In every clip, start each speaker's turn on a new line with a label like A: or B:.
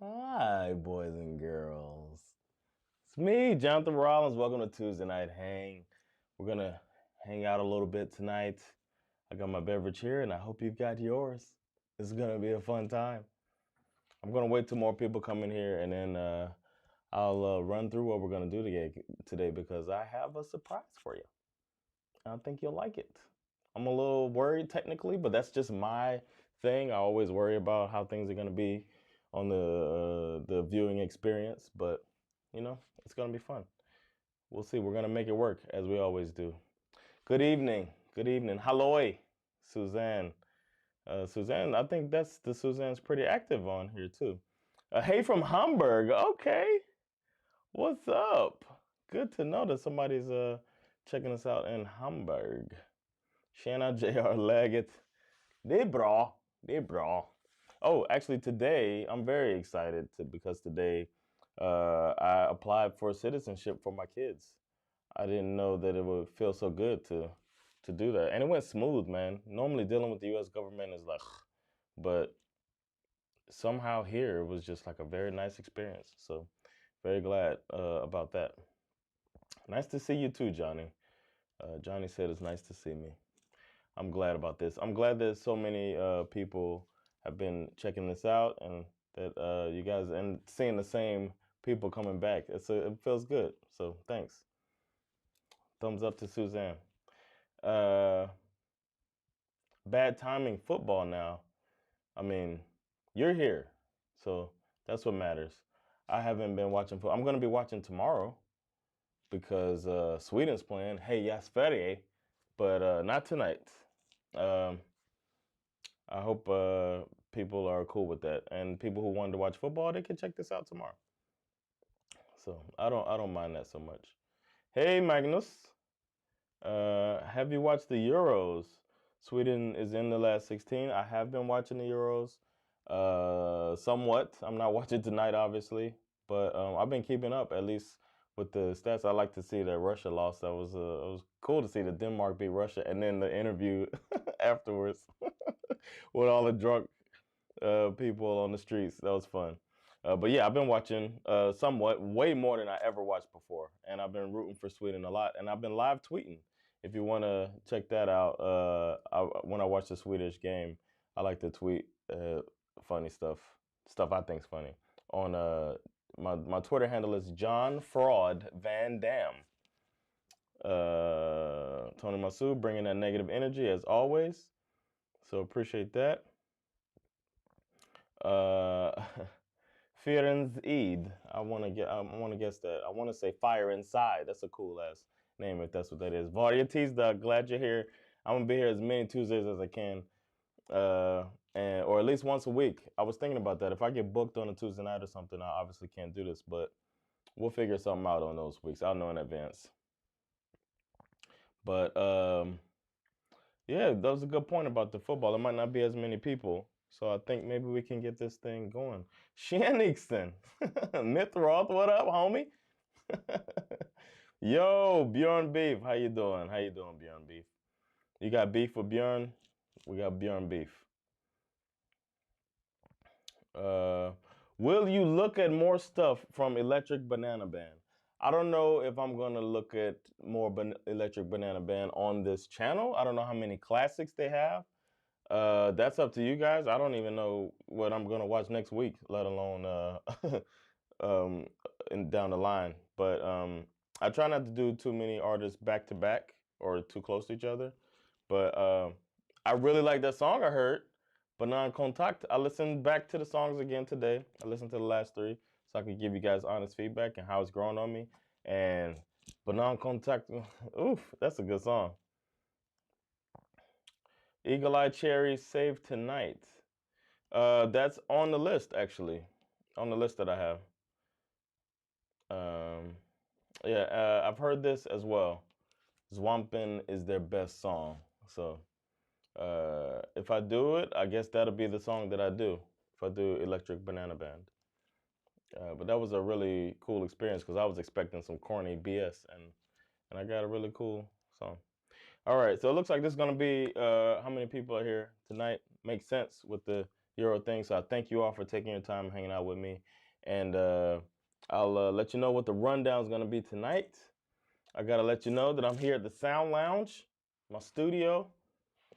A: Hi, boys and girls. It's me, Jonathan Rollins. Welcome to Tuesday Night Hang. We're going to hang out a little bit tonight. I got my beverage here, and I hope you've got yours. This is going to be a fun time. I'm going to wait till more people come in here, and then I'll run through what we're going to do today because I have a surprise for you. I think you'll like it. I'm a little worried technically, but that's just my thing. I always worry about how things are going to be on the viewing experience, but it's going to be fun. We'll see. We're going to make it work as we always do. Good evening. Good evening. Hello, Suzanne. Suzanne, I think the Suzanne's pretty active on here too. Hey from Hamburg. Okay. What's up? Good to know that somebody's checking us out in Hamburg. Shanna J.R. Leggett. Det är bra. Det är bra. Oh, actually today I'm very excited because today I applied for citizenship for my kids. I didn't know that it would feel so good to do that. And it went smooth, man. Normally dealing with the US government is like, but somehow here it was just like a very nice experience. So very glad about that. Nice to see you too, Johnny. Johnny said it's nice to see me. I'm glad about this. I'm glad that so many people have been checking this out and that you guys and seeing the same people coming back. It feels good. So thanks. Thumbs up to Suzanne. Bad timing football now. I mean, you're here. So that's what matters. I haven't been watching football. I'm going to be watching tomorrow because Sweden's playing. Hey, yes, Sverige. But not tonight. I hope people are cool with that, and people who wanted to watch football, they can check this out tomorrow. So I don't mind that so much. Hey, Magnus, have you watched the Euros? Sweden is in the last 16. I have been watching the Euros, somewhat. I'm not watching tonight, obviously, but I've been keeping up at least with the stats. I like to see that Russia lost. That was it was cool to see that Denmark beat Russia, and then the interview afterwards with all the drunk people on the streets. That was fun. But yeah, I've been watching somewhat, way more than I ever watched before, and I've been rooting for Sweden a lot, and I've been live tweeting. If you want to check that out, when I watch the Swedish game, I like to tweet funny stuff I think's funny on my Twitter handle is John Fraud Van Dam. Tony Masu bringing that negative energy as always. So appreciate that. Firen's Eid. I want to guess that. I want to say Fire Inside. That's a cool ass name if that's what that is. Varje tisdag. Glad you're here. I'm gonna be here as many Tuesdays as I can, or at least once a week. I was thinking about that. If I get booked on a Tuesday night or something, I obviously can't do this, but we'll figure something out on those weeks. I'll know in advance. But yeah, that was a good point about the football. There might not be as many people. So I think maybe we can get this thing going. Shanixton. Mithroth, what up, homie? Yo, Bjorn Beef. How you doing? How you doing, Bjorn Beef? You got beef with Bjorn? We got Bjorn Beef. Will you look at more stuff from Electric Banana Band? I don't know if I'm going to look at more Electric Banana Band on this channel. I don't know how many classics they have. That's up to you guys. I don't even know what I'm gonna watch next week, let alone down the line. But I try not to do too many artists back to back or too close to each other. But I really like that song I heard, Banan Contact. I listened back to the songs again today. I listened to the last three so I could give you guys honest feedback and how it's growing on me. And Banan Contact, oof, that's a good song. Eagle Eye Cherry Save Tonight. That's on the list, actually. On the list that I have. Yeah, I've heard this as well. Zwampin is their best song. So if I do it, I guess that'll be the song that I do. If I do Electric Banana Band. But that was a really cool experience because I was expecting some corny BS and I got a really cool song. All right, so it looks like this is going to be how many people are here tonight. Makes sense with the Euro thing. So I thank you all for taking your time hanging out with me. And I'll let you know what the rundown is going to be tonight. I got to let you know that I'm here at the Sound Lounge, my studio,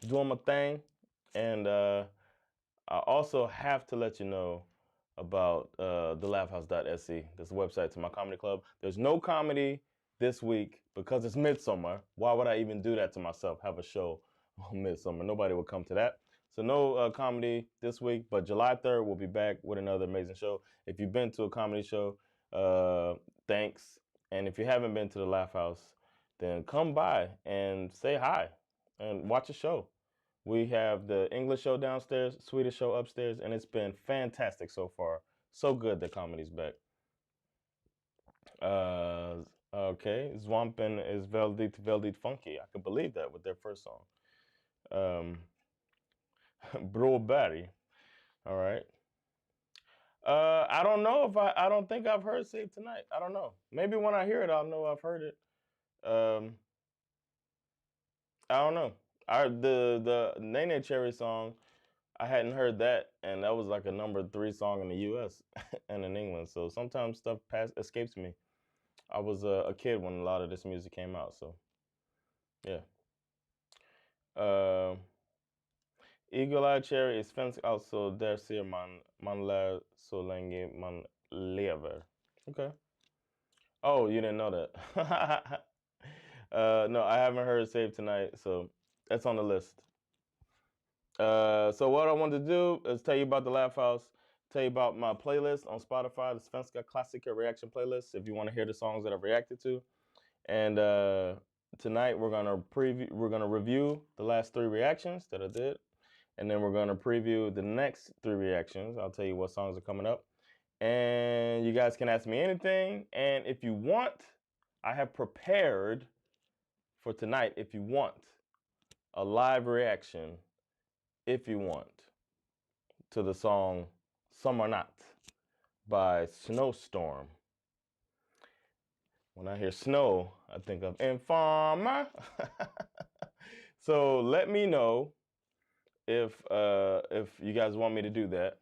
A: doing my thing. And I also have to let you know about thelaughhouse.se. This website to my comedy club. There's no comedy this week because it's midsummer. Why would I even do that to myself? Have a show on midsummer? Nobody will come to that. So no comedy this week, but July 3rd we'll be back with another amazing show. If you've been to a comedy show, thanks. And if you haven't been to the Laugh House, then come by and say hi and watch a show. We have the English show downstairs, Swedish show upstairs, and it's been fantastic so far. So good that comedy's back. Okay, Zwampen is väldigt funky. I could believe that with their first song. Broberg. All right. I don't know if I don't think I've heard Save Tonight. I don't know. Maybe when I hear it, I'll know I've heard it. I don't know. The Nene Cherry song, I hadn't heard that, and that was like a #3 song in the U.S. and in England. So sometimes stuff escapes me. I was a kid when a lot of this music came out, so yeah. Eagle Eye Cherry is svensk, alltså där ser man lär så länge man lever. Okay. Oh, you didn't know that. No, I haven't heard Save Tonight, so that's on the list. So what I wanted to do is tell you about the Laugh House, tell you about my playlist on Spotify, the Svenska Klassiker reaction playlist, if you want to hear the songs that I've reacted to. And tonight we're gonna review the last 3 reactions that I did, and then we're gonna preview the next 3 reactions. I'll tell you what songs are coming up, and you guys can ask me anything. And if you want, I have prepared for tonight. If you want a live reaction, if you want, to the song Sommarnatt by Snowstorm. When I hear snow, I think of Informer. So let me know if you guys want me to do that.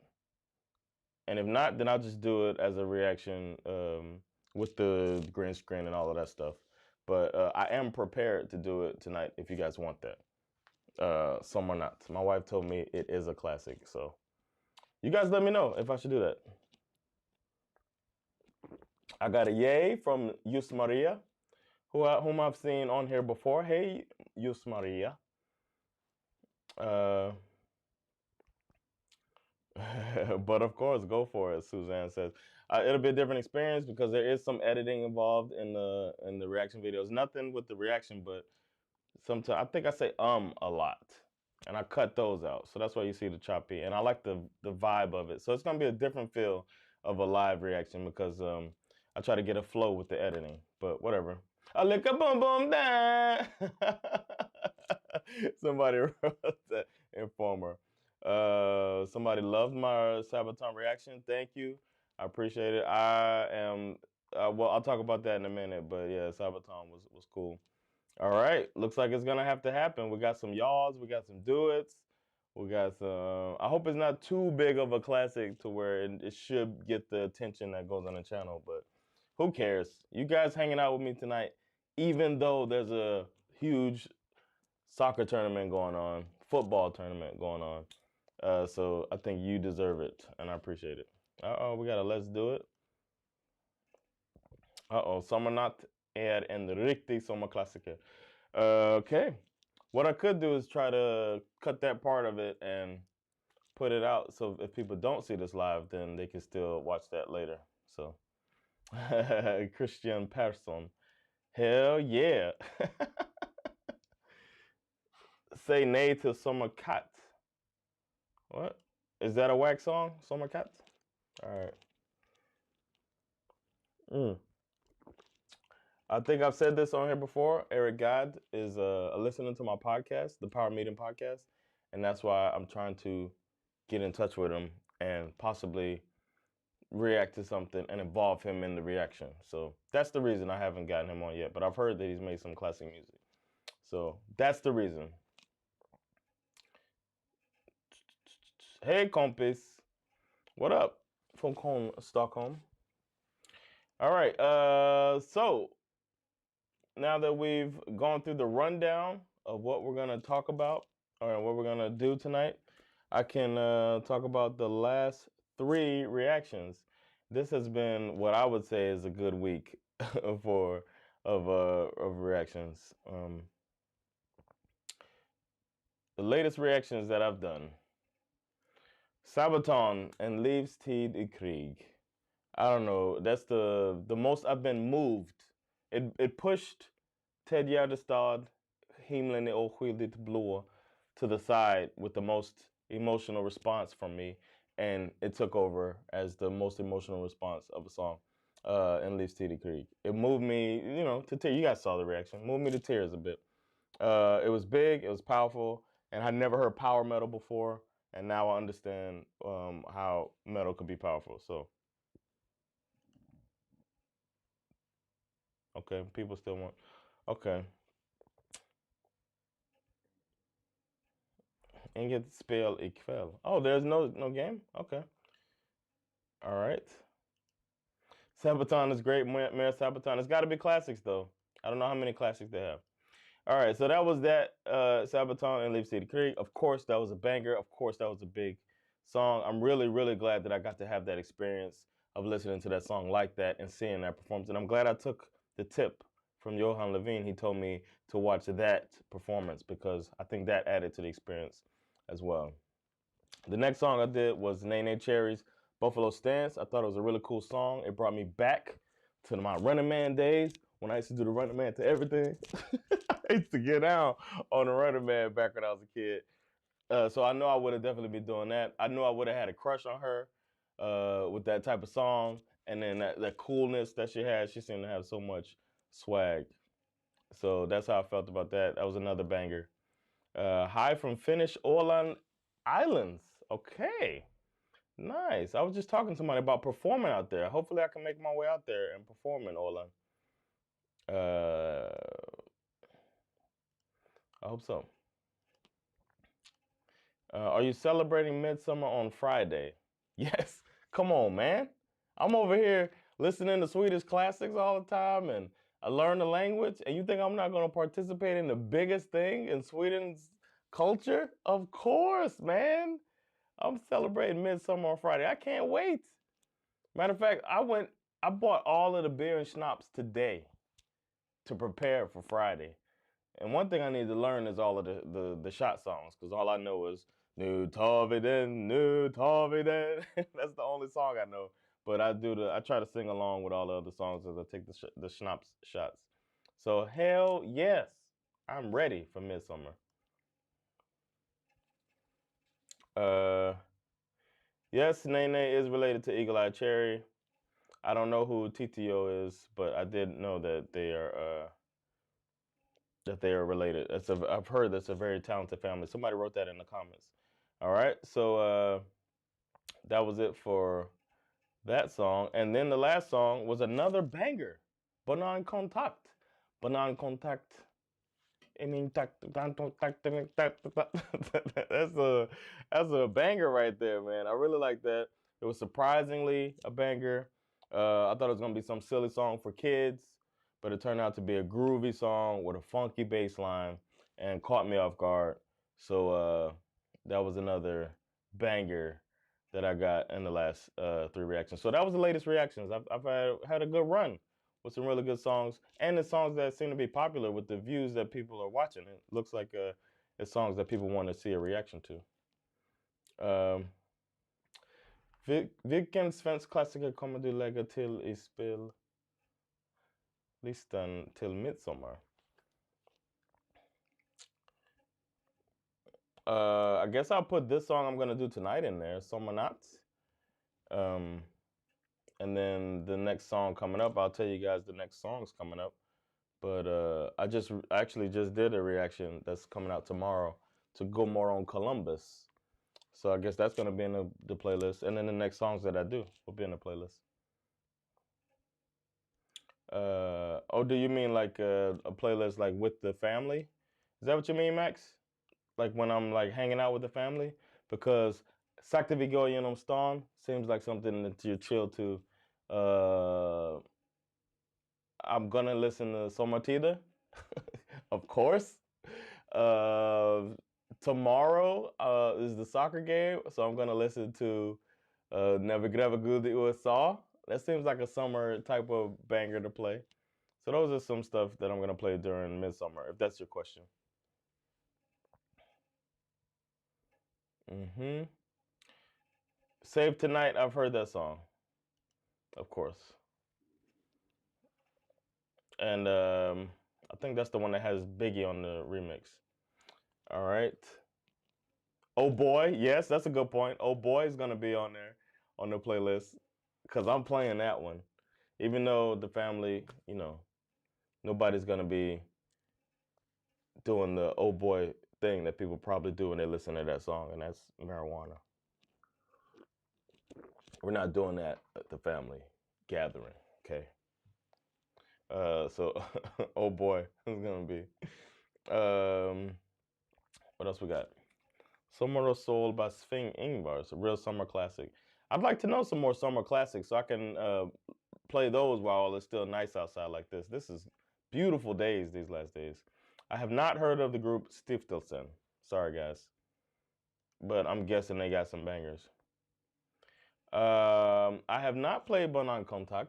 A: And if not, then I'll just do it as a reaction with the green screen and all of that stuff. But I am prepared to do it tonight if you guys want that. Sommarnatt. My wife told me it is a classic, so you guys let me know if I should do that. I got a yay from Just Maria, whom I've seen on here before. Hey, Just Maria. But of course, go for it, Suzanne says. It'll be a different experience because there is some editing involved in the reaction videos. Nothing with the reaction, but sometimes I think I say a lot, and I cut those out. So that's why you see the choppy. And I like the vibe of it. So it's gonna be a different feel of a live reaction because I try to get a flow with the editing. But whatever. A lick a boom boom down. Somebody wrote that, Informer. Somebody loved my Sabaton reaction. Thank you. I appreciate it. I am well, I'll talk about that in a minute, but yeah, Sabaton was cool. All right, looks like it's gonna have to happen. We got some yaws, we got some duets, we got some. I hope it's not too big of a classic to where it should get the attention that goes on the channel, but who cares? You guys hanging out with me tonight, even though there's a huge soccer tournament going on, football tournament going on. So I think you deserve it, and I appreciate it. We got a Let's Do It. Sommarnatt är en riktig sommarklassiker. Okay. What I could do is try to cut that part of it and put it out, so if people don't see this live, then they can still watch that later. So, Christian Persson. Hell yeah. Say nay to Sommarkatt. What? Is that a wax song? Sommarkatt? All right. I think I've said this on here before. Eric Gadd is listening to my podcast, the Power Meeting podcast, and that's why I'm trying to get in touch with him and possibly react to something and involve him in the reaction. So that's the reason I haven't gotten him on yet, but I've heard that he's made some classic music. So that's the reason. Hey, compis. What up from Stockholm? All right. So now that we've gone through the rundown of what we're gonna talk about or what we're gonna do tonight, I can talk about the last three reactions. This has been what I would say is a good week for of reactions. The latest reactions that I've done: Sabaton and Leaves-Tid i Krig. I don't know. That's the most I've been moved. It pushed Ted Gärdestad, Himlen är oskyldigt blå, to the side with the most emotional response from me, and it took over as the most emotional response of a song. In Leaves-Tid i Krig. It moved me, to tears. You guys saw the reaction. Moved me to tears a bit. It was big. It was powerful, and I'd never heard power metal before, and now I understand how metal could be powerful. So. Okay, people still want. Okay. Inget spel ikväll. Oh, there's no game? Okay. All right. Sabaton is great. Mayor Sabaton. It's got to be classics, though. I don't know how many classics they have. All right, so that was that. Sabaton and Leaves-Tid i Krig. Of course, that was a banger. Of course, that was a big song. I'm really, really glad that I got to have that experience of listening to that song like that and seeing that performance. And I'm glad I took the tip from Johan Levine. He told me to watch that performance because I think that added to the experience as well. The next song I did was Nene Cherry's Buffalo Stance. I thought it was a really cool song. It brought me back to my Running Man days when I used to do the Running Man to everything. I used to get down on the Running Man back when I was a kid. So I know I would have definitely been doing that. I know I would have had a crush on her with that type of song. And then that coolness that she had, she seemed to have so much swag. So that's how I felt about that. That was another banger. Hi from Finnish Åland Islands. Okay. Nice. I was just talking to somebody about performing out there. Hopefully I can make my way out there and perform in Åland. I hope so. Are you celebrating Midsummer on Friday? Yes. Come on, man. I'm over here listening to Swedish classics all the time and I learn the language. And you think I'm not going to participate in the biggest thing in Sweden's culture? Of course, man. I'm celebrating Midsummer on Friday. I can't wait. Matter of fact, I bought all of the beer and schnapps today to prepare for Friday. And one thing I need to learn is all of the shot songs, because all I know is Nu tar vi den, nu tar vi den. That's the only song I know. But I try to sing along with all the other songs as I take the schnapps shots. So hell yes, I'm ready for Midsummer. Yes, Nene is related to Eagle Eye Cherry. I don't know who TTO is, but I did know that they are related. I've heard that's a very talented family. Somebody wrote that in the comments. All right, so that was it for that song. And then the last song was another banger, Banan Kontakt. Banan Kontakt. I mean, that's a banger right there, man. I really like that. It was surprisingly a banger. I thought it was gonna be some silly song for kids, but it turned out to be a groovy song with a funky bass line and caught me off guard. So that was another banger that I got in the last three reactions. So that was the latest reactions. I've had a good run with some really good songs and the songs that seem to be popular with the views that people are watching. It looks like it's songs that people want to see a reaction to. Vilken svensk klassiker kommer du lägga till I spellistan till midsommar? I guess I'll put this song I'm gonna do tonight in there, Sommarnatt. And then the next song coming up, I'll tell you guys the next songs coming up. But I actually just did a reaction that's coming out tomorrow to Go Moron Columbus. So I guess that's gonna be in the playlist, and then the next songs that I do will be in the playlist. Oh, do you mean like a playlist like with the family? Is that what you mean, Max? Like when I'm like hanging out with the family? Because Sakta vi går genom stan seems like something that you're chill to. I'm gonna listen to Sommartida, of course. Tomorrow is the soccer game, so I'm gonna listen to Never Greva Gud i USA. That seems like a summer type of banger to play. So those are some stuff that I'm gonna play during midsummer, if that's your question. Save Tonight, I've heard that song, of course. And I think that's the one that has Biggie on the remix. All right. Oh Boy, yes, that's a good point. Oh Boy is gonna be on there on the playlist because I'm playing that one, even though the family, nobody's gonna be doing the Oh Boy thing that people probably do when they listen to that song, and that's marijuana. We're not doing that at the family gathering, okay? So Oh Boy is gonna be. What else we got? Summer of Soul by Sving Ingvar. It's a real summer classic. I'd like to know some more summer classics so I can play those while it's still nice outside like this. This is beautiful days these last days. I have not heard of the group Stiftelsen. Sorry, guys. But I'm guessing they got some bangers. I have not played Banan Kontakt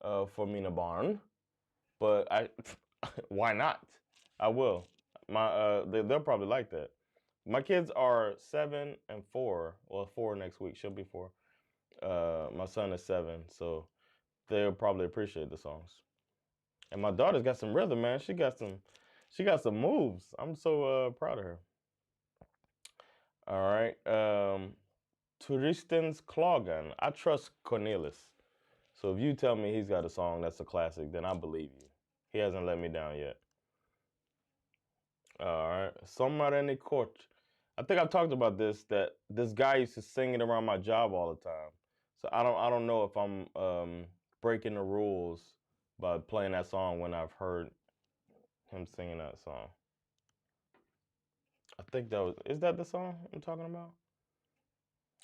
A: for Mina Barn, but why not? I will. They'll probably like that. My kids are 7 and 4. Well, 4 next week. She'll be 4. My son is 7, so they'll probably appreciate the songs. And my daughter's got some rhythm, man. She got some moves. I'm so proud of her. All right. Turistens Klagan. I trust Cornelis. So if you tell me he's got a song that's a classic, then I believe you. He hasn't let me down yet. All right. Sommaren är kort. I think I've talked about that this guy used to sing it around my job all the time. So I don't know if I'm breaking the rules by playing that song when I've heard him singing that song. I think is that the song I'm talking about?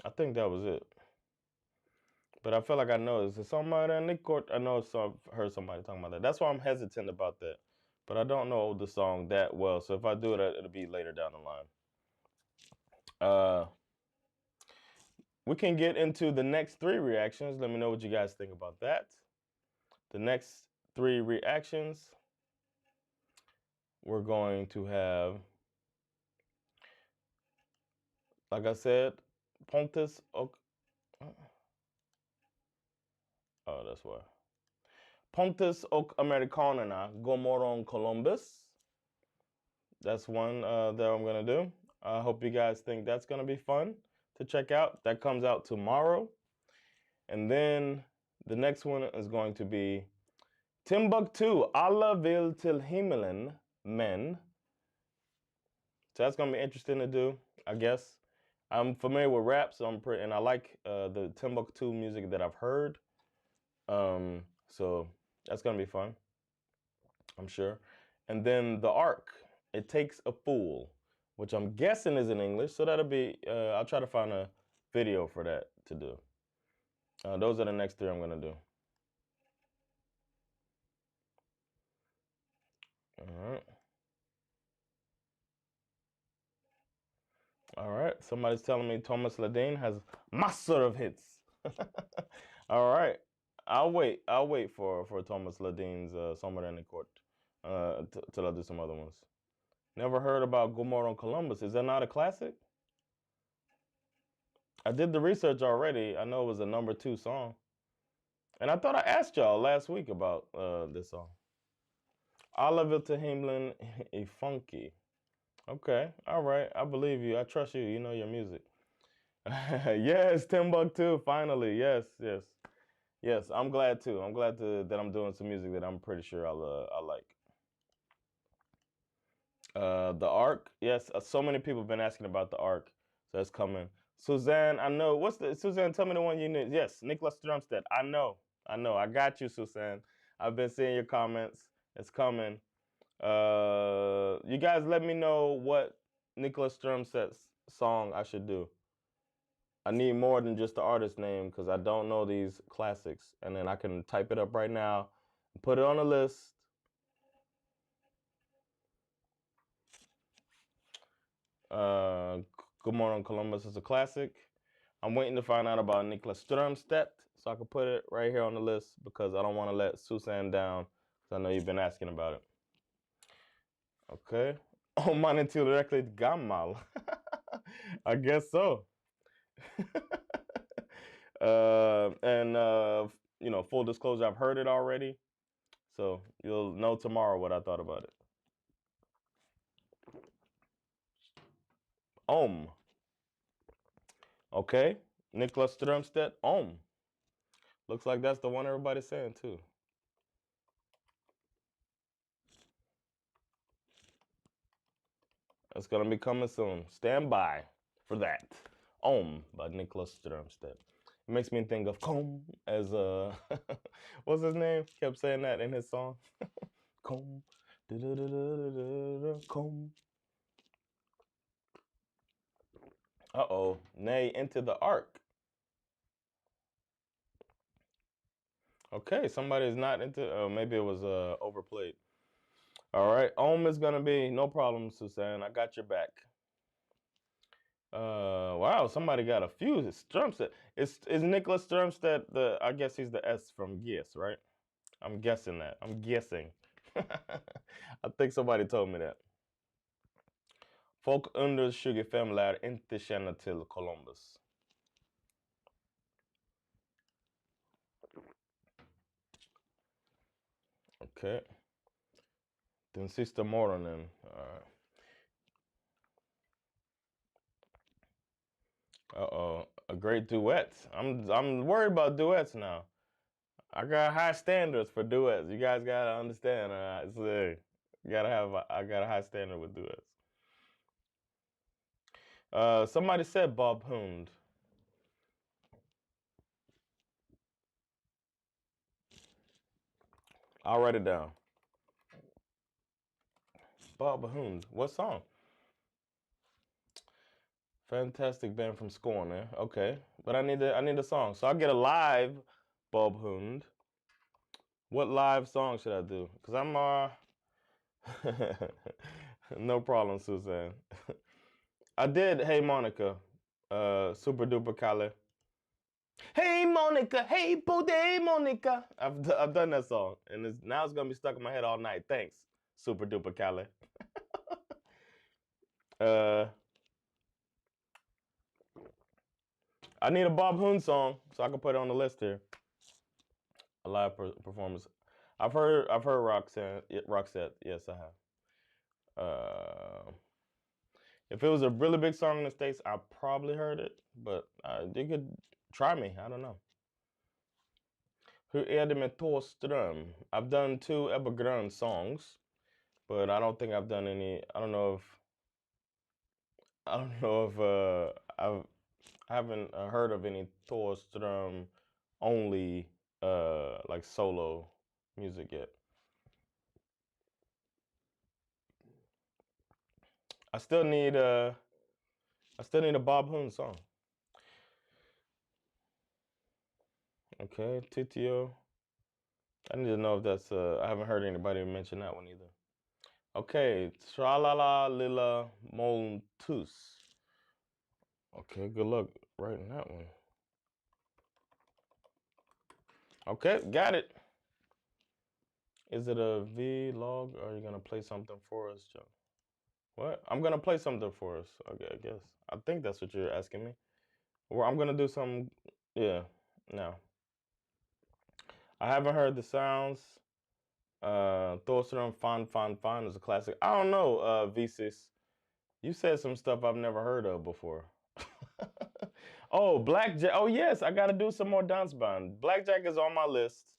A: I think that was it. But I feel like I know it's somebody in the court. I know I've heard somebody talking about that. That's why I'm hesitant about that. But I don't know the song that well. So if I do it, it'll be later down the line. We can get into the next 3 reactions. Let me know what you guys think about that. The next 3 reactions, we're going to have, like I said, Pontus och... Oh, that's why. Pontus och Amerikanerna, God morgon Columbus. That's one that I'm going to do. I hope you guys think that's going to be fun to check out. That comes out tomorrow. And then the next one is going to be Timbuktu, Alla vill till himmelen, men. So that's going to be interesting to do, I guess. I'm familiar with rap, so and I like the Timbuktu music that I've heard. So that's going to be fun, I'm sure. And then The Ark, It Takes a Fool, which I'm guessing is in English. So that'll be, I'll try to find a video for that to do. Those are the next 3 I'm going to do. All right. All right. Somebody's telling me Thomas Ledeen has massor of hits. All right. I'll wait for Thomas Ledeen's Sommaren är kort till I do some other ones. Never heard about God morgon Columbus. Is that not a classic? I did the research already. I know it was a number 2 song. And I thought I asked y'all last week about this song. Alla vill till himlen är funky. Okay, all right. I believe you. I trust you. You know your music. Yes, Timbuktu, finally. Yes. Yes, I'm glad too. I'm glad that I'm doing some music that I'm pretty sure I'll like. The Ark. Yes, so many people have been asking about the Ark. So that's coming. Suzanne, I know. Suzanne, tell me the one you need. Yes, Niklas Strömstedt. I know. I got you, Suzanne. I've been seeing your comments. It's coming. You guys let me know what Niklas Strömstedt's song I should do. I need more than just the artist name because I don't know these classics. And then I can type it up right now and put it on a list. Uh, Good Morning Columbus is a classic. I'm waiting to find out about Niklas Strömstedt so I can put it right here on the list because I don't want to let Susan down because I know you've been asking about it. Okay. Oh, man är tillräckligt gammal. I guess so. You know, full disclosure, I've heard it already. So you'll know tomorrow what I thought about it. Om. Okay. Niklas Strömstedt, Om. Looks like that's the one everybody's saying too. It's gonna be coming soon. Stand by for that. Om by Niklas Strömstedt. It makes me think of Comb as what's his name? Kept saying that in his song. Comb. Comb. Uh-oh. Nay, into the ark. Okay, somebody's not into maybe it was overplayed. All right. Om is gonna be no problem, Susan. I got your back. Wow, somebody got a few. Strömstedt. Is Nicholas Strömstedt the? I guess he's the S from Yes, right? I'm guessing that. I'm guessing. I think somebody told me that. Folk under 25 lär inte känna till Columbus. Okay. Den sista morgonen. Uh-oh. A great duet. I'm worried about duets now. I got high standards for duets. You guys gotta understand. I got a high standard with duets. Somebody said Bob Hund. I'll write it down. Bob Hund. What song? Fantastic band from Skåne. Okay, but I need a song. So I'll get a live Bob Hund. What live song should I do? Cause I'm no problem, Suzanne. I did Hey Monica, Super Duper Kale. Hey Monica, hey Bode Monica. I've done that song, and now it's gonna be stuck in my head all night. Thanks, Super Duper Kale. I need a Bob Hund song so I can put it on the list here. A live performance. I've heard Roxette. Yes, I have. If it was a really big song in the States, I probably heard it, but you could try me. I don't know. Hur är det med Thåström? I've done 2 Ebba Grön songs, but I don't think I've done any. I don't know if I haven't heard of any Thåström only like solo music yet. I still need a Bob Hund song. Okay, Titio. I need to know if that's I haven't heard anybody mention that one either. Okay, Tralala Lila Moltus. Okay, good luck writing that one. Okay, got it. Is it a vlog or are you gonna play something for us, Joe? What? I'm gonna play something for us. Okay, I guess. I think that's what you're asking me. Or I'm gonna do some. Yeah. No. I haven't heard the sounds. Thorstrom Fan is a classic. I don't know, V6. You said some stuff I've never heard of before. Oh, Blackjack. Oh, yes, I got to do some more dance band. Blackjack is on my list.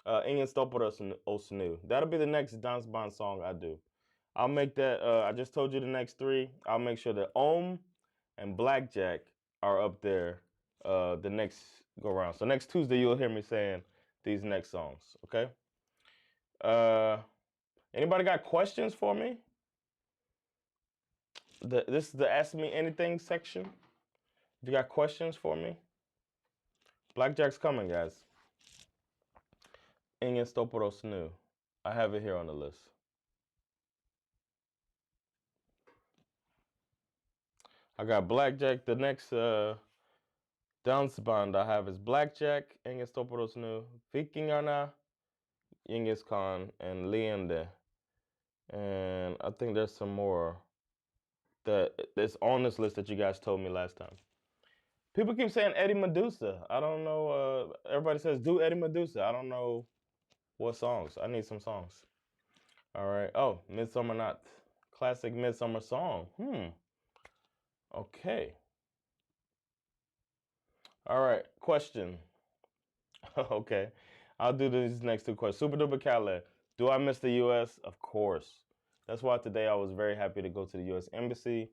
A: Ingen stoppar oss nu. That'll be the next dance band song I do. I'll make that. I just told you the next 3. I'll make sure that Om and Blackjack are up there the next go around. So next Tuesday, you'll hear me saying these next songs, okay? Anybody got questions for me? This is the Ask Me Anything section. If you got questions for me, Blackjack's coming, guys. Ingen stoppar oss nu. I have it here on the list. I got Blackjack. The next dansband I have is Blackjack, Ingen stoppar oss nu, Vikingarna, Genghis Khan, and Leende. And I think there's some more that's on this list that you guys told me last time. People keep saying Eddie Medusa. I don't know. Everybody says do Eddie Medusa. I don't know what songs. I need some songs. All right. Oh, Midsummer Night. Classic Midsummer song. Okay. All right. Question. Okay. I'll do these next two questions. Super Duper Calais. Do I miss the U.S.? Of course. That's why today I was very happy to go to the U.S. Embassy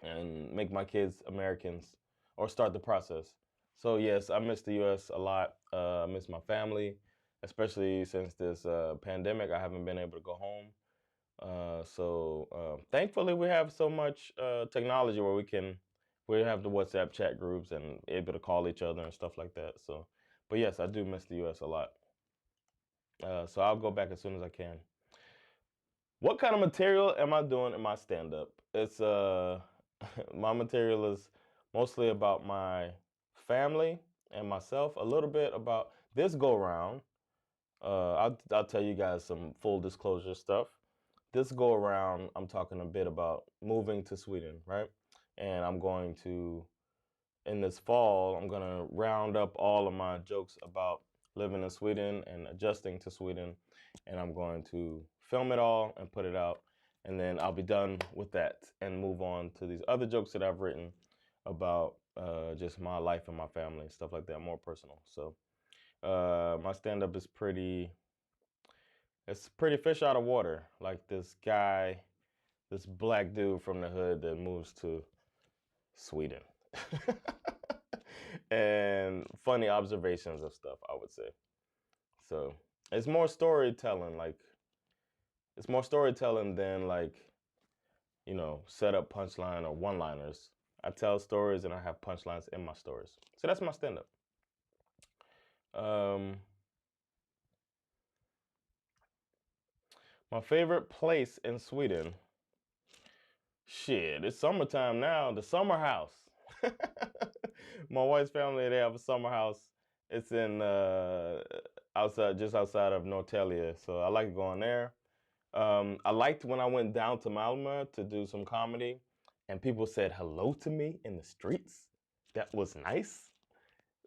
A: and make my kids Americans or start the process. So yes, I miss the U.S. a lot. I miss my family, especially since this pandemic. I haven't been able to go home. So thankfully we have so much technology where we have the WhatsApp chat groups and able to call each other and stuff like that. So, but yes, I do miss the U.S. a lot. So I'll go back as soon as I can. What kind of material am I doing in my stand-up? It's my material is mostly about my family and myself. A little bit about this go round. I'll tell you guys some full disclosure stuff. This go around, I'm talking a bit about moving to Sweden, right? And I'm going to, in this fall, I'm gonna round up all of my jokes about living in Sweden and adjusting to Sweden, and I'm going to film it all and put it out, and then I'll be done with that and move on to these other jokes that I've written about just my life and my family and stuff like that, more personal. So my stand-up is it's pretty fish out of water. Like this guy, this black dude from the hood that moves to Sweden. And funny observations of stuff, I would say. So it's more storytelling, it's more storytelling than set up punchline or one-liners. I tell stories and I have punchlines in my stories. So that's my stand-up. My favorite place in Sweden. Shit, it's summertime now. The summer house. My wife's family, they have a summer house. It's in just outside of Norrtälje. So I like going there. I liked when I went down to Malmö to do some comedy, and people said hello to me in the streets. That was nice.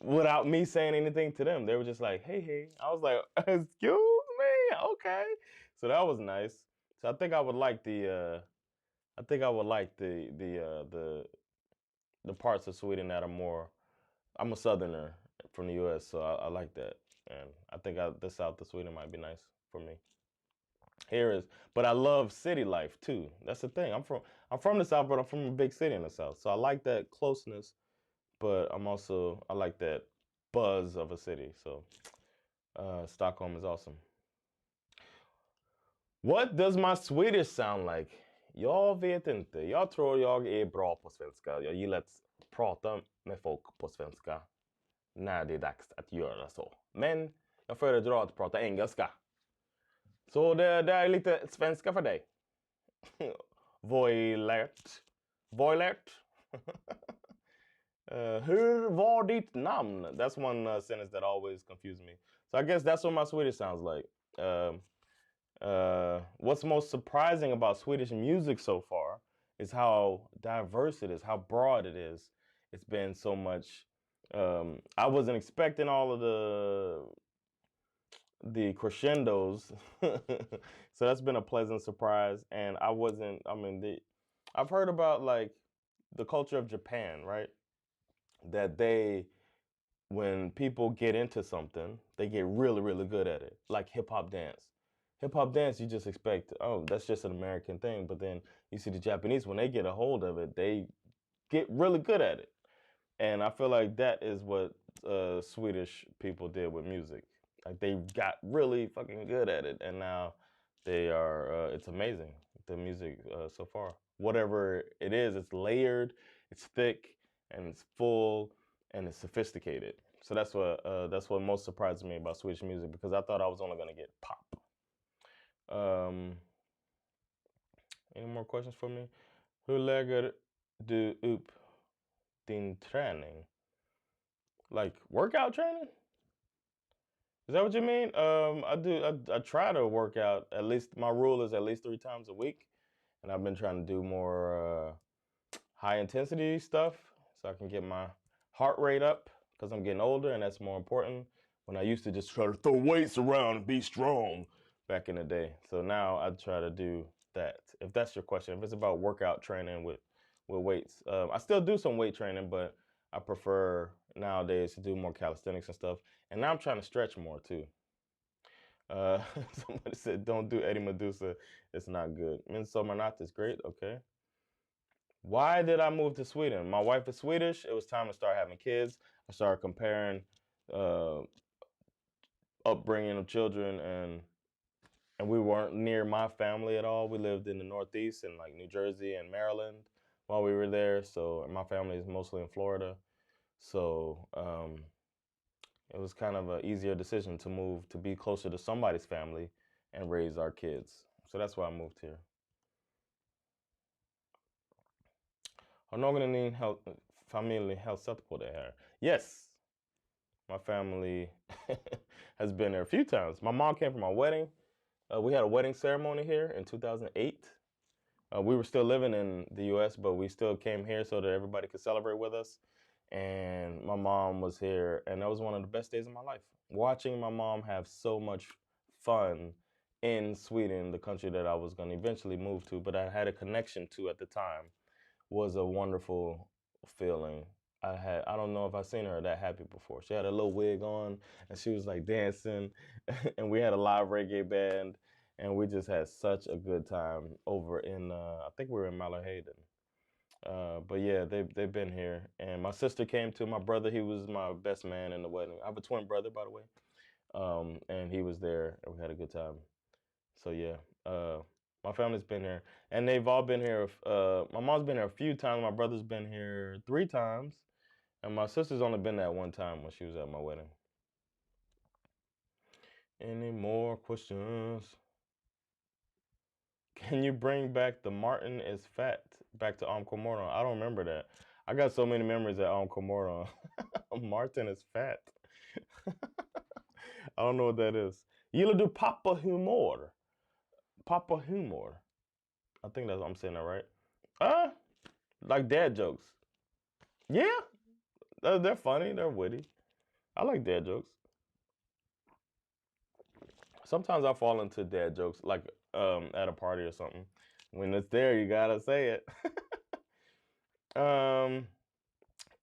A: Without me saying anything to them, they were just like, "Hey, hey." I was like, "Excuse me, okay." So that was nice. So I think I would like the parts of Sweden that are more. I'm a southerner from the U.S., so I like that, and I think the south of Sweden might be nice for me. But I love city life too. That's the thing. I'm from the south, but I'm from a big city in the south, so I like that closeness. But I like that buzz of a city. So Stockholm is awesome. What does my Swedish sound like? Jag vet inte. Jag tror jag är bra på svenska. Jag gillar att prata med folk på svenska när det är dags att göra så. Men jag föredrar att prata engelska. Så det är lite svenska för dig. Voilert. Hur var ditt namn? That's one sentence that always confuses me. So I guess that's what my Swedish sounds like. What's most surprising about Swedish music so far is how diverse it is, how broad it is. It's been so much. I wasn't expecting all of the crescendos, so that's been a pleasant surprise. And I've heard about the culture of Japan, right? That when people get into something, they get really, really good at it, like hip hop dance. Hip hop dance, you just expect, oh, that's just an American thing. But then you see the Japanese, when they get a hold of it, they get really good at it. And I feel like that is what Swedish people did with music. Like they got really fucking good at it, and now they are. It's amazing, the music so far. Whatever it is, it's layered, it's thick, and it's full and it's sophisticated. So that's what most surprised me about Swedish music, because I thought I was only gonna get pop. Any more questions for me? Hur lägger du upp din träning? Like workout training? Is that what you mean? I try to work out, at least my rule is at least 3 times a week. And I've been trying to do more high intensity stuff so I can get my heart rate up, because I'm getting older and that's more important. When I used to just try to throw weights around and be strong back in the day. So now I try to do that. If that's your question, if it's about workout training with weights, I still do some weight training, but I prefer nowadays to do more calisthenics and stuff. And now I'm trying to stretch more too. Somebody said, don't do Eddie Medusa. It's not good. Midsommar Natt is great. Okay. Why did I move to Sweden? My wife is Swedish. It was time to start having kids. I started comparing upbringing of children, and we weren't near my family at all. We lived in the Northeast in like New Jersey and Maryland while we were there. So my family is mostly in Florida. So it was kind of an easier decision to move to be closer to somebody's family and raise our kids. So that's why I moved here. Har någon i din familj hälsat på det här? Yes, my family has been there a few times. My mom came for my wedding. We had a wedding ceremony here in 2008. We were still living in the US, but we still came here so that everybody could celebrate with us. And my mom was here, and that was one of the best days of my life. Watching my mom have so much fun in Sweden, the country that I was going to eventually move to, but I had a connection to at the time, was a wonderful feeling. I don't know if I've seen her that happy before. She had a little wig on, and she was like dancing, and we had a live reggae band, and we just had such a good time over in, I think we were in Malahiden. But yeah, they've been here, and my sister came too. My brother, he was my best man in the wedding. I have a twin brother, by the way, and he was there, and we had a good time. So yeah, my family's been here, and they've all been here. My mom's been here a few times. My brother's been here 3 times, and my sister's only been there 1 time when she was at my wedding. Any more questions? Can you bring back the Martin is fat back to Komordon? I don't remember that. I got so many memories at Komordon. Martin is fat. I don't know what that is. Gillar du pappa humor? Papa humor. I think I'm saying that right. Like dad jokes. Yeah, they're funny. They're witty. I like dad jokes. Sometimes I fall into dad jokes, like at a party or something. When it's there, you gotta say it.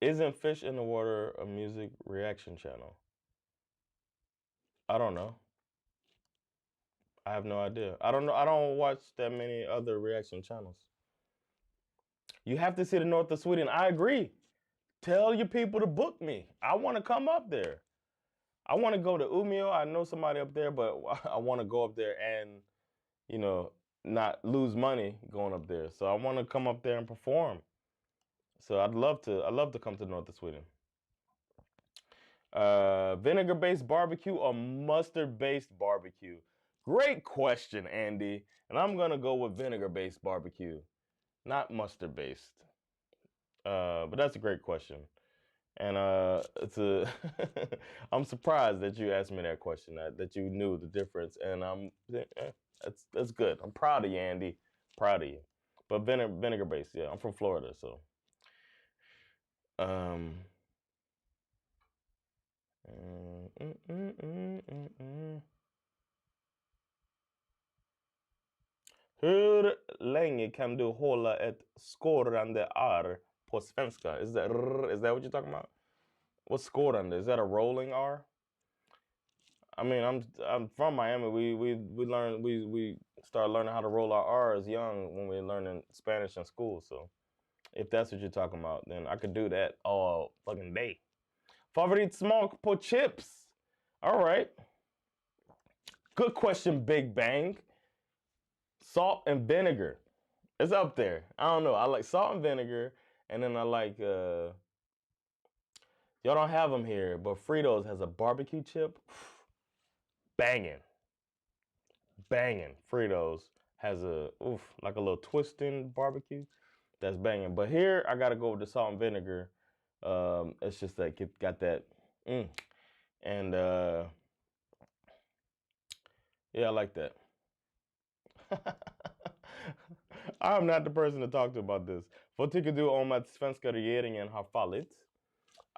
A: Isn't Fish in the Water a music reaction channel? I don't know. I have no idea. I don't know. I don't watch that many other reaction channels. You have to see the north of Sweden. I agree. Tell your people to book me. I want to come up there. I want to go to Umeå. I know somebody up there, but I want to go up there and, not lose money going up there. So I want to come up there and perform. So I'd love to come to north of Sweden. Vinegar-based barbecue or mustard-based barbecue? Great question, Andy. And I'm going to go with vinegar-based barbecue, not mustard-based. But that's a great question. And I'm surprised that you asked me that question, that you knew the difference. And that's good. I'm proud of you, Andy. Proud of you. But vinegar-based, yeah. I'm from Florida, so. Hur länge kan du hålla ett skorrande R på svenska? Is that what you're talking about? What's skorrande? Is that a rolling R? I mean, I'm from Miami. We started learning how to roll our R's young when we were learning Spanish in school. So if that's what you're talking about, then I could do that all fucking day. Favoritsmak på chips? All right. Good question, Big Bang. Salt and vinegar. It's up there. I don't know. I like salt and vinegar, and then I like Y'all don't have them here, but Fritos has a barbecue chip. Banging. Banging. Fritos has a, like a little twisting barbecue. That's banging. But here, I got to go with the salt and vinegar. It's just like it got that. And yeah, I like that. I'm not the person to talk to about this. Vad tycker du om att svenska regeringen har fallit?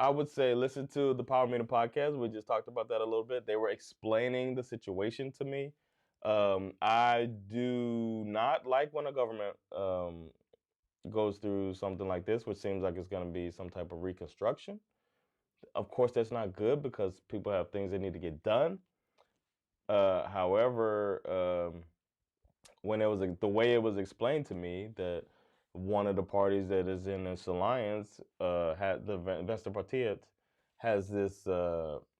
A: I would say listen to the Power Meter podcast. We just talked about that a little bit. They were explaining the situation to me. I do not like when a government goes through something like this, which seems like it's going to be some type of reconstruction. Of course, that's not good because people have things they need to get done. However, when it was the way it was explained to me that one of the parties that is in this alliance had the Vänsterpartiet has this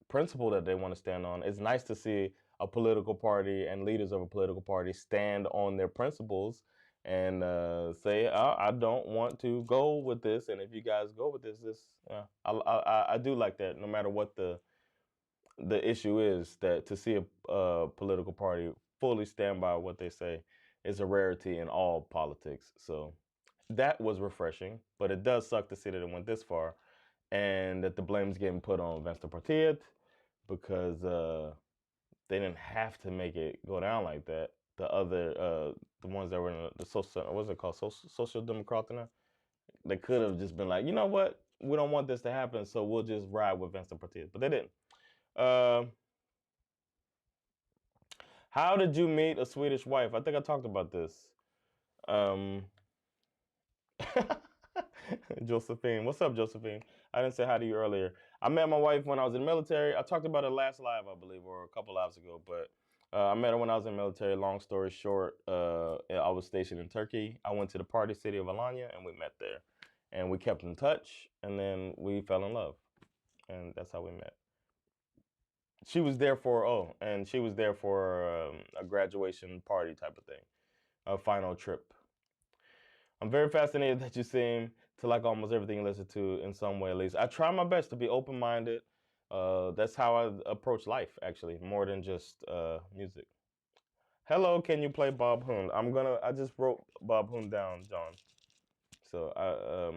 A: principle that they want to stand on. It's nice to see a political party and leaders of a political party stand on their principles and say, I don't want to go with this, and if you guys go with this, I do like that. No matter what the issue is, that to see a political party fully stand by what they say is a rarity in all politics. So that was refreshing, but it does suck to see that it went this far and that the blame's getting put on Vänsterpartiet because they didn't have to make it go down like that. The other, the ones that were in the social, what's it called, social democratina, they could have just been like, you know what, we don't want this to happen, so we'll just ride with Vänsterpartiet, but they didn't. How did you meet a Swedish wife? I think I talked about this. Josephine. What's up, Josephine? I didn't say hi to you earlier. I met my wife when I was in the military. I talked about it last live, I believe, or a couple lives ago. But I met her when I was in the military. Long story short, I was stationed in Turkey. I went to the party city of Alanya, and we met there. And we kept in touch, and then we fell in love. And that's how we met. She was there for, a graduation party type of thing, a final trip. I'm very fascinated that you seem to like almost everything you listen to in some way, at least. I try my best to be open-minded. That's how I approach life, actually, more than just music. Hello, can you play Bob Hoon? I just wrote Bob Hoon down, John. So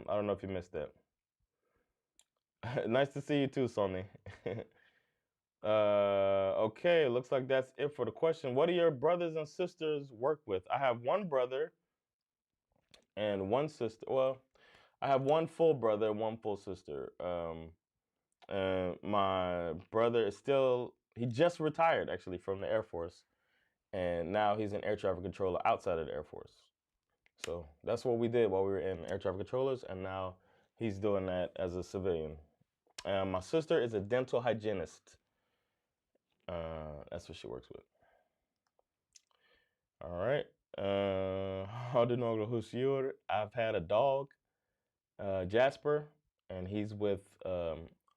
A: I don't know if you missed that. Nice to see you too, Sonny. Okay, looks like that's it for the question. What do your brothers and sisters work with? I have one brother and one sister. Well, I have one full brother and one full sister. My brother is he just retired actually from the Air Force, and now he's an air traffic controller outside of the Air Force. So that's what we did while we were in air traffic controllers, and now he's doing that as a civilian. My sister is a dental hygienist. That's what she works with. All right. Har du några husdjur? I've had a dog, Jasper, and he's with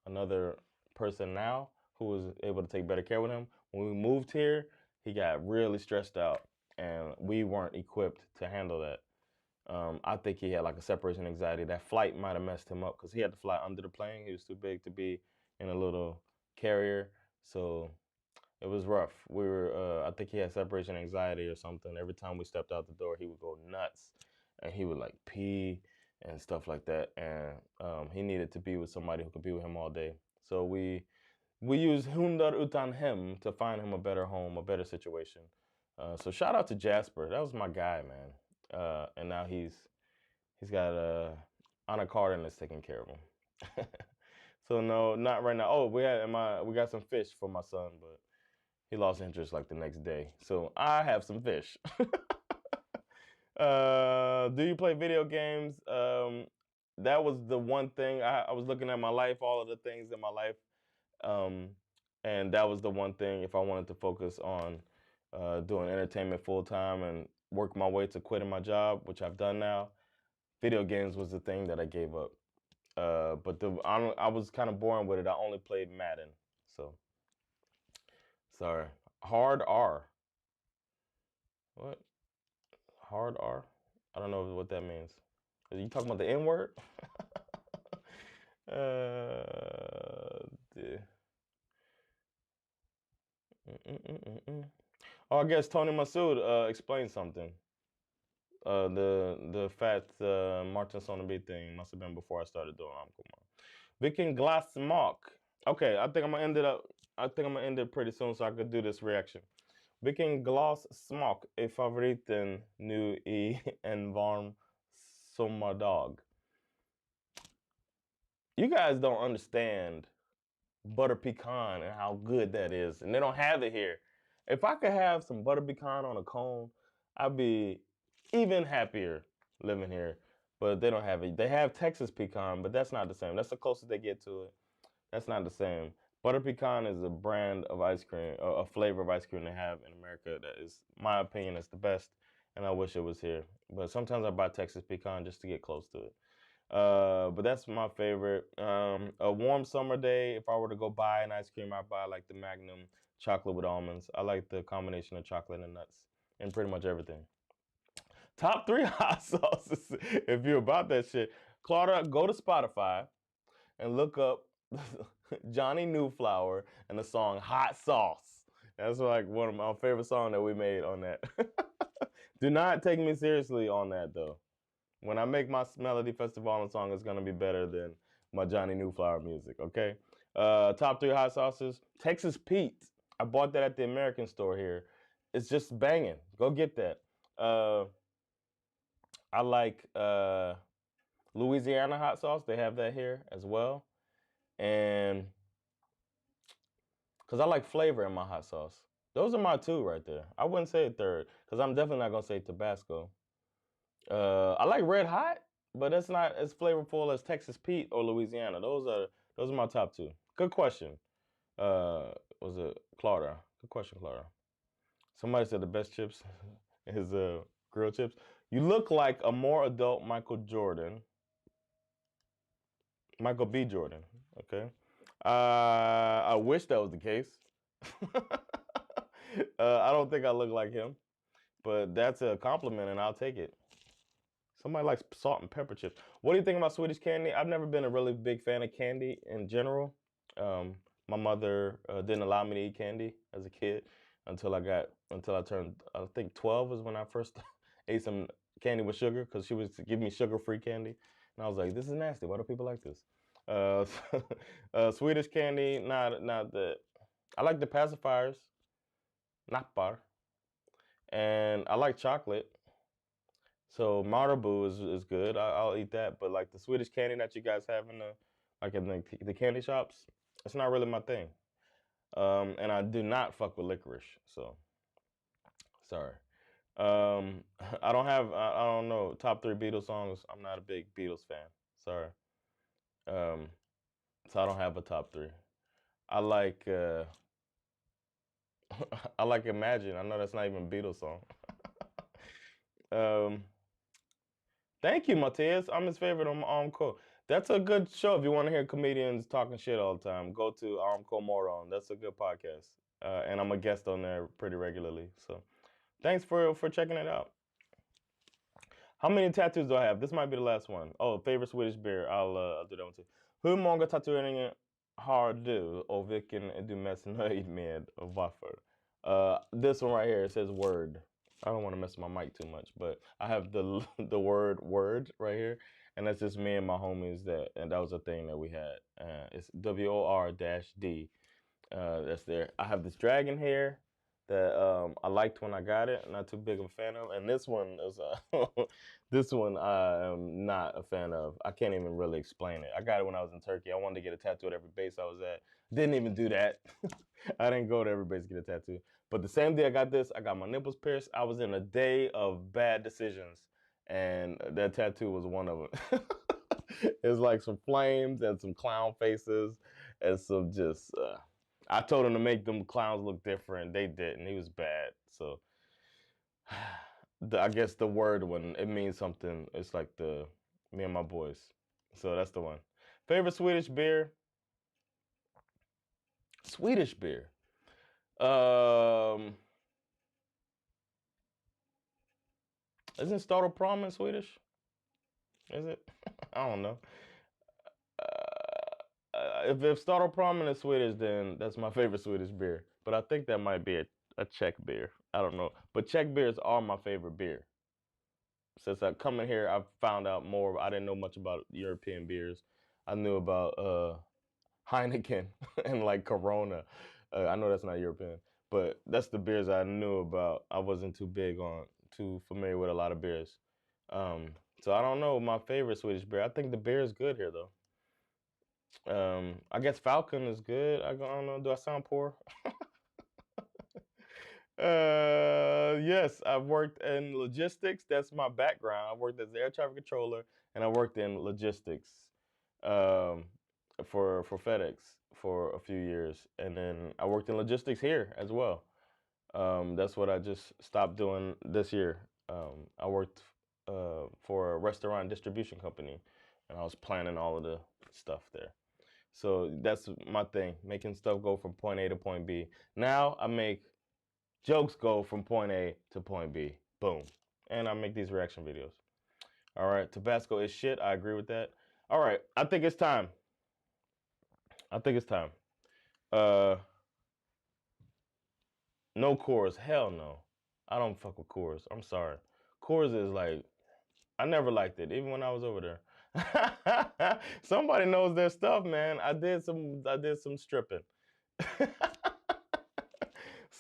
A: another person now who was able to take better care of him. When we moved here, he got really stressed out, and we weren't equipped to handle that. I think he had like a separation anxiety. That flight might have messed him up because he had to fly under the plane. He was too big to be in a little carrier, so it was rough. I think he had separation anxiety or something. Every time we stepped out the door, he would go nuts, and he would like pee and stuff like that. And he needed to be with somebody who could be with him all day. So we used Hundar utan hem to find him a better home, a better situation. So shout out to Jasper. That was my guy, man. And now he's got Anna Carter that's taking care of him. So no, not right now. Oh, we got some fish for my son, but he lost interest like the next day. So I have some fish. Do you play video games? That was the one thing. I was looking at my life, all of the things in my life. And that was the one thing, if I wanted to focus on doing entertainment full time and work my way to quitting my job, which I've done now, video games was the thing that I gave up. But I was kind of boring with it. I only played Madden. So, sorry. Hard R. What? Hard R? I don't know what that means. Are you talking about the N word? Oh, I guess Tony Masood explained something. The fat Martin Sonneby thing must have been before I started doing Amkumar. Vilken glass smak? Okay, I think I'm gonna end it up. I think I'm gonna end it pretty soon so I could do this reaction. Vilken glas smak är favoriten nu I en varm sommardag? You guys don't understand butter pecan and how good that is, and they don't have it here. If I could have some butter pecan on a cone, I'd be even happier living here. But they don't have it. They have Texas pecan, but that's not the same. That's the closest they get to it. That's not the same. Butter pecan is a brand of ice cream, a flavor of ice cream they have in America that is, my opinion, is the best, and I wish it was here. But sometimes I buy Texas pecan just to get close to it. But that's my favorite. A warm summer day, if I were to go buy an ice cream, I'd buy like the Magnum chocolate with almonds. I like the combination of chocolate and nuts and pretty much everything. Top 3 hot sauces. If you're about that shit, Claudia, go to Spotify and look up Johnny Newflower and the song Hot Sauce. That's like one of my favorite songs that we made on that. Do not take me seriously on that though. When I make my Melody Festival song, it's gonna be better than my Johnny Newflower music, okay? Top 3 hot sauces. Texas Pete. I bought that at the American store here. It's just banging. Go get that. I like Louisiana hot sauce. They have that here as well. And because I like flavor in my hot sauce. Those are my 2 right there. I wouldn't say a third because I'm definitely not going to say Tabasco. I like Red Hot, but it's not as flavorful as Texas Pete or Louisiana. Those are my top 2. Good question. Was it Claudia? Good question, Claudia. Somebody said the best chips is grilled chips. You look like a more adult Michael Jordan. Michael B. Jordan. Okay. I wish that was the case. I don't think I look like him, but that's a compliment, and I'll take it. Somebody likes salt and pepper chips. What do you think about Swedish candy? I've never been a really big fan of candy in general. My mother didn't allow me to eat candy as a kid until I turned, I think 12 was when I first ate some candy with sugar because she was giving me sugar-free candy. And I was like, this is nasty. Why do people like this? Swedish candy, not the. I like the pacifiers, nappar, and I like chocolate. So Marabou is good. I'll eat that. But like the Swedish candy that you guys have in the candy shops, it's not really my thing. And I do not fuck with licorice. So sorry. I don't know, top 3 Beatles songs. I'm not a big Beatles fan. Sorry. So I don't have a top 3. I like I like Imagine. I know that's not even a Beatles song. Thank you, Matthias. I'm his favorite on Armco. That's a good show if you want to hear comedians talking shit all the time. Go to Armco Moron. That's a good podcast. And I'm a guest on there pretty regularly. So thanks for checking it out. How many tattoos do I have? This might be the last one. Oh, favorite Swedish beer. I'll do that one too. Hur många tatueringar har du och vilken är du mest nöjd med och varför? This one right here, it says word. I don't want to mess with my mic too much, but I have the word right here, and that's just me and my homies and that was a thing that we had. It's WOR-D. That's there. I have this dragon here that I liked when I got it. Not too big of a fan of, and this one is this one I am not a fan of. I can't even really explain it. I got it when I was in Turkey. I wanted to get a tattoo at every base I was at. Didn't even do that. I didn't go to every base to get a tattoo. But the same day I got this, I got my nipples pierced. I was in a day of bad decisions, and that tattoo was one of them. It's like some flames and some clown faces and some just. I told him to make them clowns look different. They didn't. He was bad. So I guess the word one, it means something. It's like me and my boys. So that's the one. Favorite Swedish beer? Swedish beer. Isn't Staroprom in Swedish? Is it? I don't know. If Staroprom is Swedish, then that's my favorite Swedish beer. but I think that might be a Czech beer. I don't know. But Czech beers are my favorite beer. Since I come in here, I've found out more. I didn't know much about European beers. I knew about Heineken and like Corona. I know that's not European, but that's the beers I knew about. I wasn't too familiar with a lot of beers. Um, so I don't know my favorite Swedish beer. I think the beer is good here though. I guess Falcon is good. I don't know. Do I sound poor? Yes, I've worked in logistics. That's my background. I worked as air traffic controller, and I worked in logistics um, for FedEx for a few years, and then I worked in logistics here as well. That's what I just stopped doing this year. I worked for a restaurant distribution company, and I was planning all of the stuff there. So that's my thing, making stuff go from point A to point B. Now I make jokes go from point A to point B. Boom. And I make these reaction videos. All right, Tabasco is shit. I agree with that. All right, I think it's time. I think it's time. No Coors. Hell no. I don't fuck with Coors. I'm sorry. Coors is like, I never liked it, even when I was over there. Somebody knows their stuff, man. I did some stripping.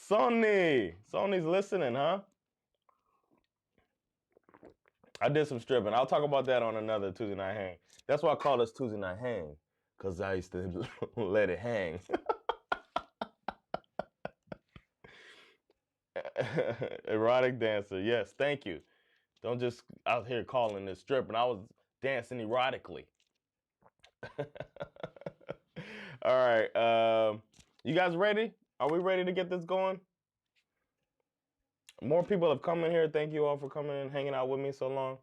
A: Sony's listening, huh? I did some stripping. I'll talk about that on another Tuesday Night Hang. That's why I call this Tuesday Night Hang, because I used to let it hang. Erotic dancer. Yes, thank you. Don't just out here calling this stripping. I was dancing erotically. All right. You guys ready? Are we ready to get this going? More people have come in here. Thank you all for coming and hanging out with me so long.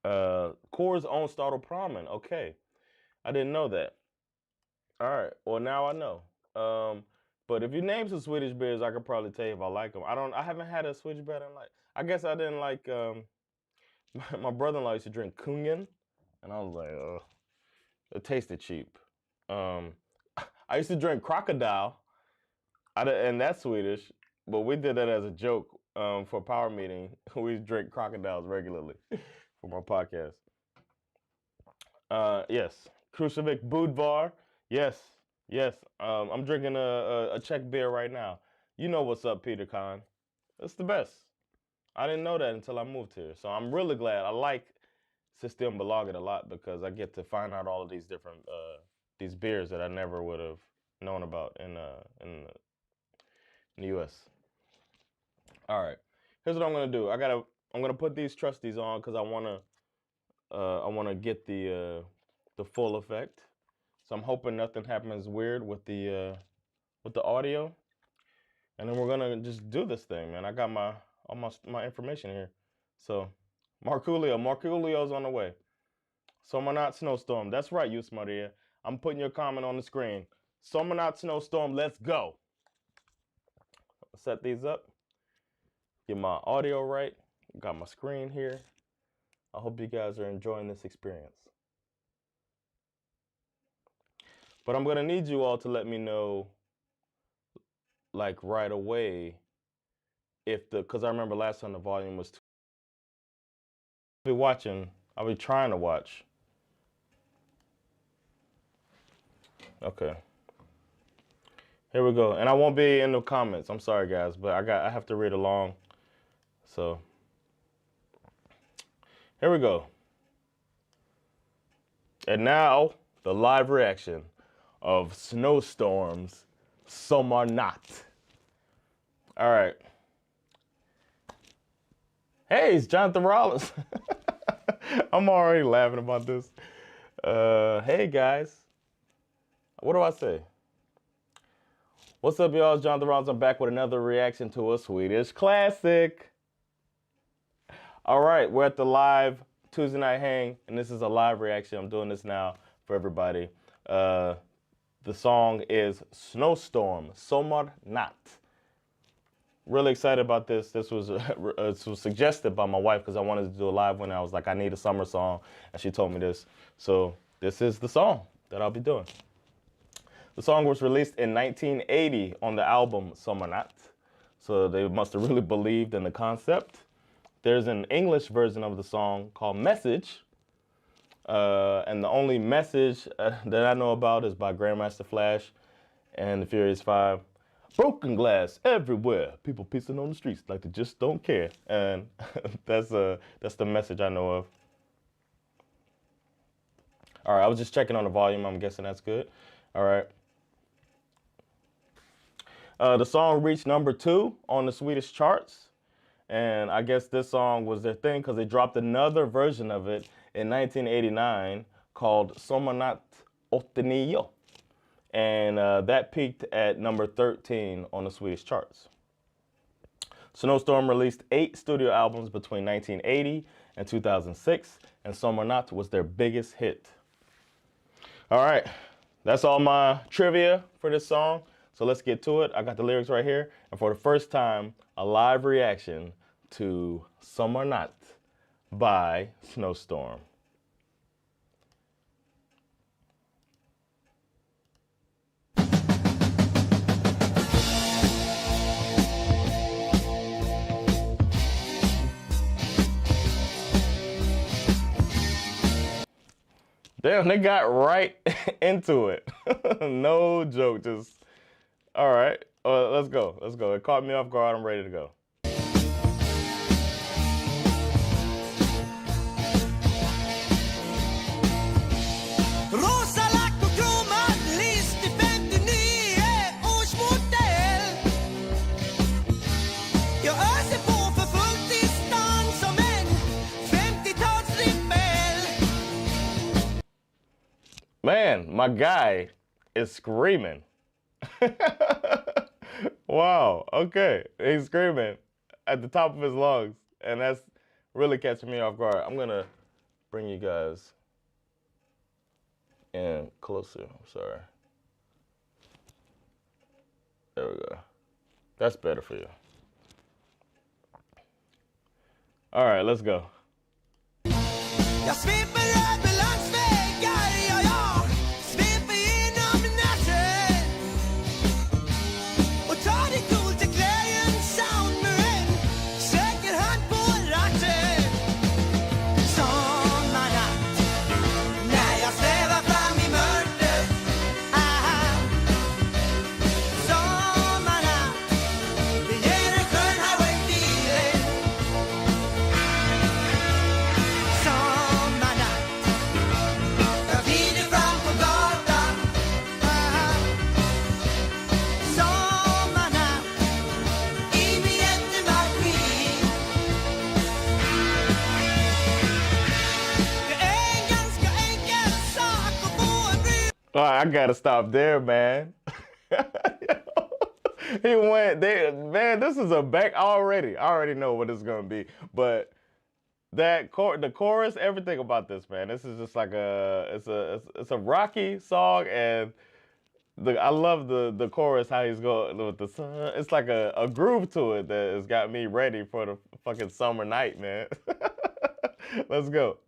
A: Coors own Staropramen. Okay. I didn't know that. All right. Well, now I know. But if you name some Swedish beers, I could probably tell you if I like them. I haven't had a Swedish beer I didn't like. I guess I didn't like. My brother-in-law used to drink Kungen, and I was like, ugh. It tasted cheap. I used to drink Crocodile, and that's Swedish, but we did that as a joke for a power meeting. We drink crocodiles regularly for my podcast. Yes, Krusevik Budvar. Yes, yes. I'm drinking a Czech beer right now. You know what's up, Peter Kahn. It's the best. I didn't know that until I moved here, so I'm really glad. I like Systembolaget a lot because I get to find out all of these different these beers that I never would have known about in the U.S. All right, here's what I'm gonna do. I'm gonna put these trusties on because I wanna get the full effect. So I'm hoping nothing happens weird with the audio, and then we're gonna just do this thing, man. I got all my information here. So Marculio's on the way. Somanat Snowstorm. That's right, Yus Maria. I'm putting your comment on the screen. Somanat Snowstorm, let's go. Set these up. Get my audio right. Got my screen here. I hope you guys are enjoying this experience. But I'm gonna need you all to let me know, like right away, because I remember last time the volume was too. I'll be watching. I'll be trying to watch. Okay. Here we go. And I won't be in the comments. I'm sorry, guys, but I have to read along. So here we go. And now the live reaction of Snowstorms Somarnatt. All right. Hey, it's Jonathan Rollins. I'm already laughing about this. Hey, guys. What do I say? What's up, y'all? It's Jonathan Rollins. I'm back with another reaction to a Swedish classic. All right, we're at the live Tuesday Night Hang, and this is a live reaction. I'm doing this now for everybody. The song is Snowstorm, Somarnatt. Really excited about this. This was suggested by my wife because I wanted to do a live one. I was like, I need a summer song, and she told me this. So this is the song that I'll be doing. The song was released in 1980 on the album Sommarnatt, so they must have really believed in the concept. There's an English version of the song called Message, and the only message that I know about is by Grandmaster Flash and the Furious Five. Broken glass everywhere, people pissing on the streets like they just don't care, and that's the message I know of. All right, I was just checking on the volume. I'm guessing that's good. All right. The song reached #2 on the Swedish charts, and I guess this song was their thing because they dropped another version of it in 1989 called Sommarnatt 89, and that peaked at #13 on the Swedish charts. Snowstorm released 8 studio albums between 1980 and 2006, and Sommarnatt was their biggest hit. All right, that's all my trivia for this song. So let's get to it. I got the lyrics right here. And for the first time, a live reaction to Sommarnatt by Snowstorm. Damn, they got right into it. No joke, just, all right, let's go, let's go. It caught me off guard, I'm ready to go. Man, my guy is screaming. Wow, okay. He's screaming at the top of his lungs, and that's really catching me off guard. I'm gonna bring you guys in closer. I'm sorry. There we go. That's better for you. All right, let's go. All right, I gotta stop there, man. He went there, man. This is a back already. I already know what it's gonna be, but the chorus, everything about this, man. This is just like it's a rocky song, and I love the chorus, how he's going with the sun. It's like a groove to it that has got me ready for the fucking summer night, man. Let's go.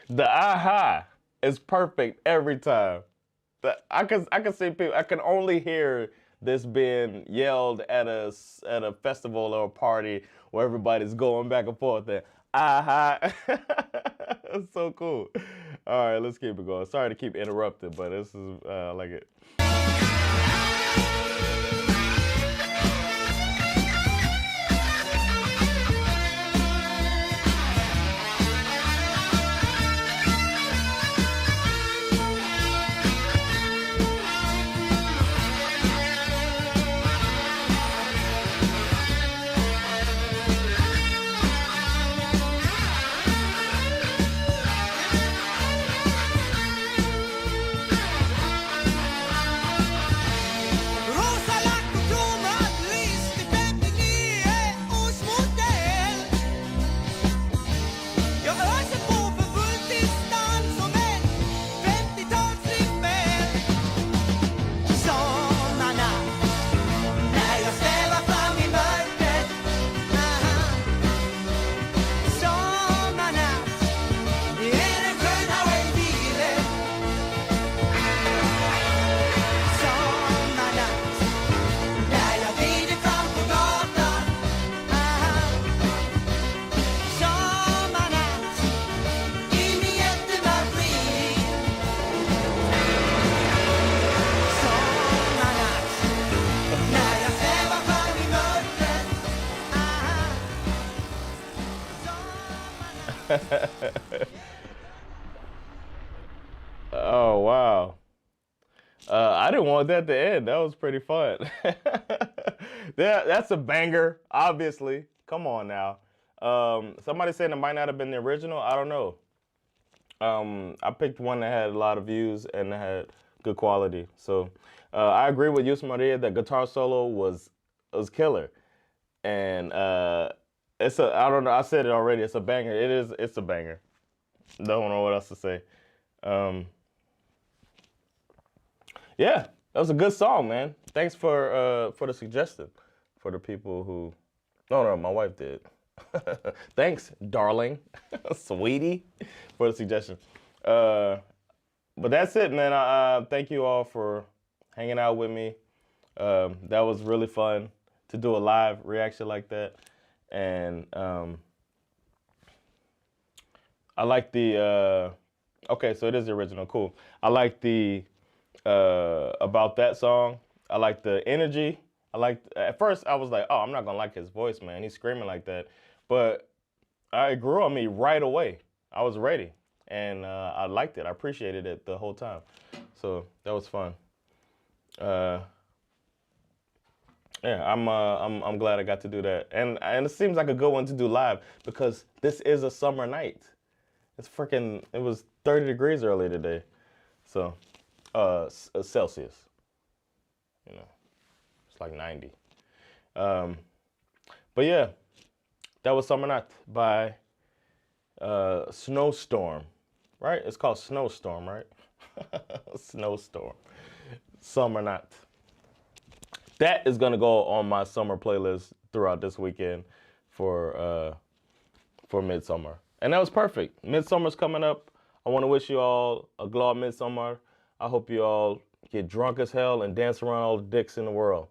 A: The aha is perfect every time. I can see people. I can only hear this being yelled at a festival or a party where everybody's going back and forth. And aha, it's so cool. All right, let's keep it going. Sorry to keep interrupting, but this is I like it. Oh wow. I didn't want that to end. That was pretty fun. That's a banger, obviously. Come on now. Somebody saying it might not have been the original. I don't know. I picked one that had a lot of views and that had good quality. So I agree with Yusuf Maria that guitar solo was killer. And it's a I don't know. I said it already. It's a banger. It's a banger. Don't know what else to say. Um, Yeah, that was a good song, man. Thanks for the suggestion. For the people who, no, my wife did. Thanks, darling, sweetie, for the suggestion. Uh, but that's it, man. Thank you all for hanging out with me. That was really fun to do a live reaction like that, and I like the. Okay, so it is the original. Cool. I like the about that song. I like the energy. I like at first I was like, oh, I'm not gonna like his voice, man. He's screaming like that, but it grew on me right away. I was ready, and I liked it. I appreciated it the whole time. So that was fun. Uh, yeah, I'm glad I got to do that, and it seems like a good one to do live because this is a summer night. It was 30 degrees earlier today, so Celsius. You know, it's like 90. Um, but yeah, that was Summer Night by Snowstorm, right? It's called Snowstorm, right? Snowstorm. Summer Night. That is gonna go on my summer playlist throughout this weekend for Midsummer. And that was perfect. Midsummer's coming up. I want to wish you all a glad Midsummer. I hope you all get drunk as hell and dance around all the dicks in the world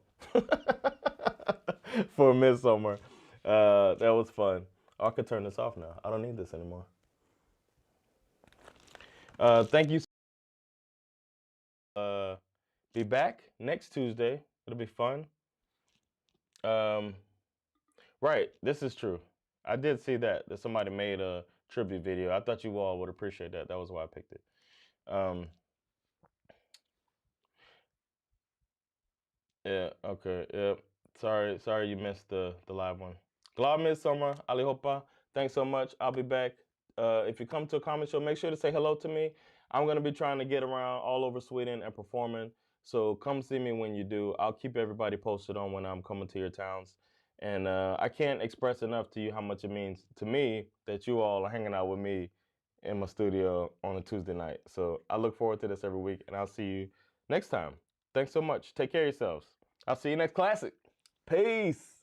A: for Midsummer. That was fun. I could turn this off now. I don't need this anymore. Thank you. Be back next Tuesday. It'll be fun. Um, right, this is true. I did see that somebody made a tribute video. I thought you all would appreciate that. That was why I picked it. Um, yeah, okay, yeah. Sorry you missed the live one. Glad Midsummer, Ali Hopa. Thanks so much. I'll be back. If you come to a comedy show, make sure to say hello to me. I'm gonna be trying to get around all over Sweden and performing. So come see me when you do. I'll keep everybody posted on when I'm coming to your towns. And I can't express enough to you how much it means to me that you all are hanging out with me in my studio on a Tuesday night. So I look forward to this every week, and I'll see you next time. Thanks so much. Take care of yourselves. I'll see you next classic. Peace.